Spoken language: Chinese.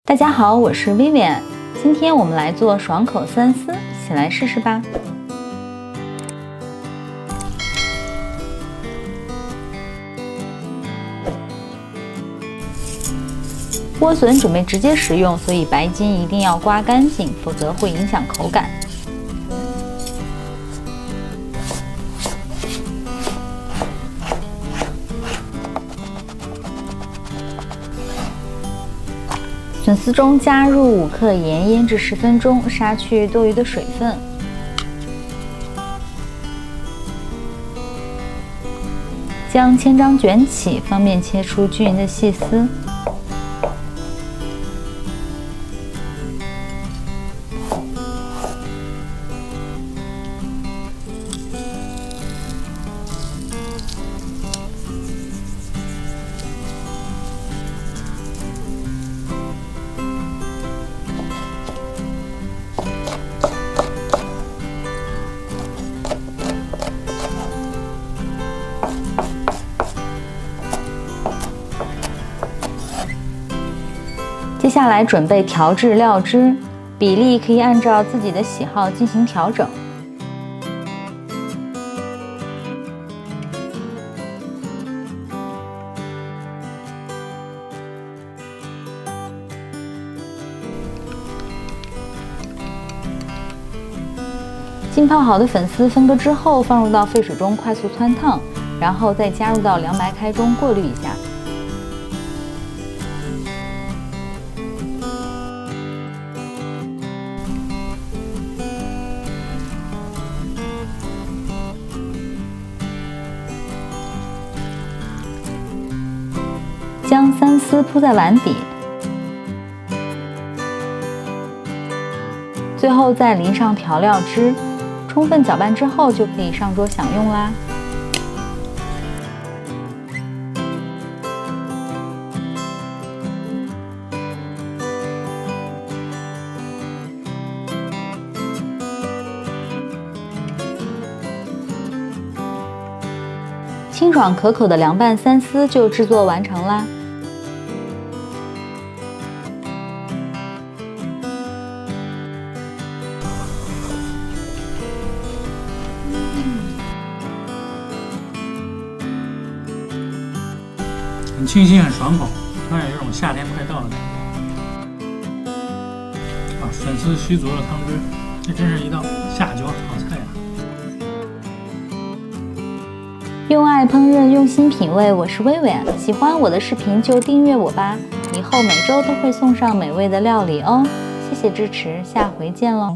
大家好，我是 Vivian， 今天我们来做爽口三丝，一起来试试吧。莴笋准备直接食用，所以白筋一定要刮干净，否则会影响口感。笋丝中加入5克盐，腌制10分钟，杀去多余的水分。将千张卷起，方便切出均匀的细丝。接下来准备调制料汁，比例可以按照自己的喜好进行调整。浸泡好的粉丝分割之后，放入到沸水中快速汆烫，然后再加入到凉白开中过滤一下。将三丝铺在碗底，最后再淋上调料汁，充分搅拌之后就可以上桌享用啦。清爽可口的凉拌三丝就制作完成啦。很清新，很爽口，突然有种夏天快到了的感觉。粉丝吸足了汤汁，这真是一道下酒好菜呀！用爱烹饪，用心品味，我是薇薇，喜欢我的视频就订阅我吧，以后每周都会送上美味的料理哦，谢谢支持，下回见喽。